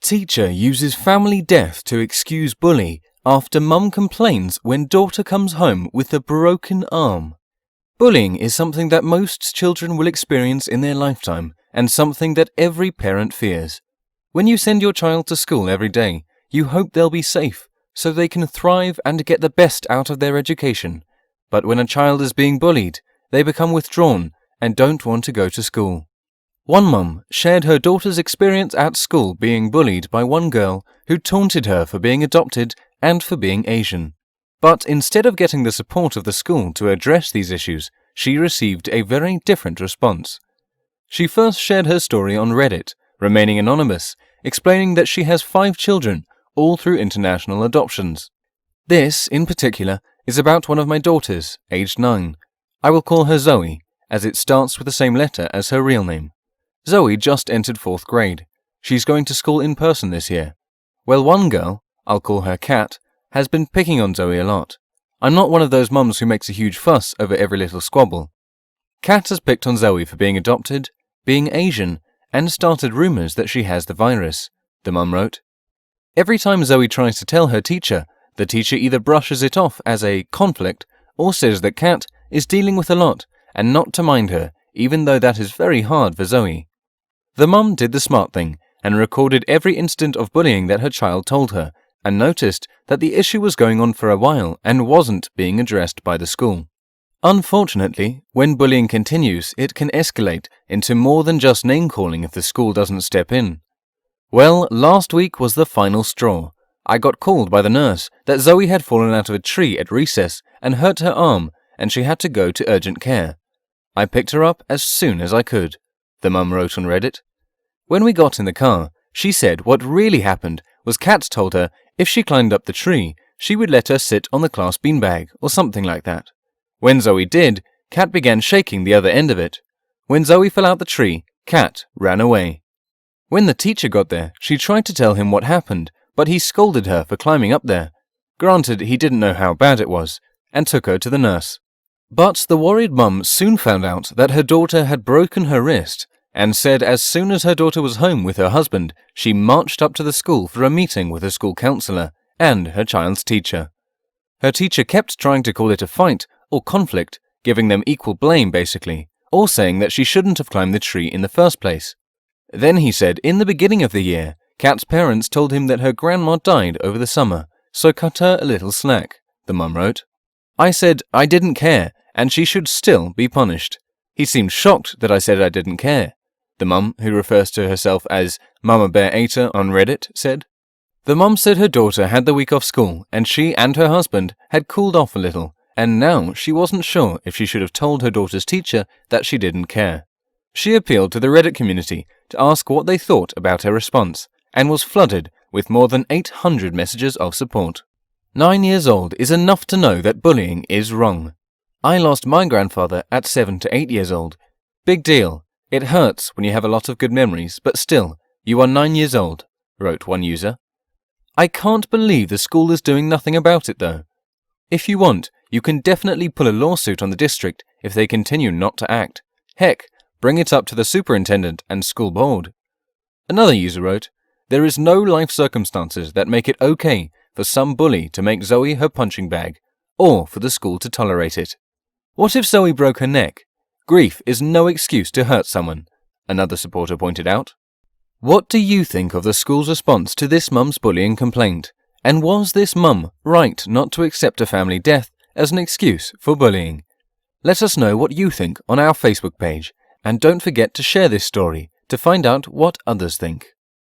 Teacher uses family death to excuse bully after mum complains when daughter comes home with a broken arm. Bullying is something that most children will experience in their lifetime and something that every parent fears. When you send your child to school every day, you hope they'll be safe so they can thrive and get the best out of their education. But when a child is being bullied, they become withdrawn and don't want to go to school. One mum shared her daughter's experience at school being bullied by one girl who taunted her for being adopted and for being Asian. But instead of getting the support of the school to address these issues, she received a very different response. She first shared her story on Reddit, remaining anonymous, explaining that she has 5 children, all through international adoptions. This, in particular, is about one of my daughters, aged 9. I will call her Zoe, as it starts with the same letter as her real name. Zoe just entered 4th grade. She's going to school in person this year. Well, one girl, I'll call her Kat, has been picking on Zoe a lot. I'm not one of those mums who makes a huge fuss over every little squabble. Kat has picked on Zoe for being adopted, being Asian, and started rumors that she has the virus, the mum wrote. Every time Zoe tries to tell her teacher, the teacher either brushes it off as a conflict or says that Kat is dealing with a lot and not to mind her, even though that is very hard for Zoe. The mum did the smart thing and recorded every incident of bullying that her child told her, and noticed that the issue was going on for a while and wasn't being addressed by the school. Unfortunately, when bullying continues, it can escalate into more than just name-calling if the school doesn't step in. Well, last week was the final straw. I got called by the nurse that Zoe had fallen out of a tree at recess and hurt her arm, and she had to go to urgent care. I picked her up as soon as I could, the mum wrote on Reddit. When we got in the car, she said what really happened was Kat told her if she climbed up the tree, she would let her sit on the class beanbag or something like that. When Zoe did, Kat began shaking the other end of it. When Zoe fell out the tree, Kat ran away. When the teacher got there, she tried to tell him what happened, but he scolded her for climbing up there. Granted, he didn't know how bad it was, and took her to the nurse. But the worried mum soon found out that her daughter had broken her wrist, and said as soon as her daughter was home with her husband, she marched up to the school for a meeting with a school counsellor and her child's teacher. Her teacher kept trying to call it a fight or conflict, giving them equal blame basically, or saying that she shouldn't have climbed the tree in the first place. Then he said in the beginning of the year, Kat's parents told him that her grandma died over the summer, so cut her a little slack, the mum wrote. I said I didn't care, and she should still be punished. He seemed shocked that I said I didn't care, the mum, who refers to herself as Mama Bear Eater on Reddit, said. The mum said her daughter had the week off school, and she and her husband had cooled off a little, and now she wasn't sure if she should have told her daughter's teacher that she didn't care. She appealed to the Reddit community to ask what they thought about her response, and was flooded with more than 800 messages of support. 9 years old is enough to know that bullying is wrong. I lost my grandfather at 7 to 8 years old. Big deal. It hurts when you have a lot of good memories, but still, you are 9 years old, wrote one user. I can't believe the school is doing nothing about it though. If you want, you can definitely pull a lawsuit on the district if they continue not to act. Heck, bring it up to the superintendent and school board. Another user wrote, there is no life circumstances that make it okay for some bully to make Zoe her punching bag, or for the school to tolerate it. What if Zoe broke her neck? Grief is no excuse to hurt someone, another supporter pointed out. What do you think of the school's response to this mum's bullying complaint? And was this mum right not to accept a family death as an excuse for bullying? Let us know what you think on our Facebook page, and don't forget to share this story to find out what others think.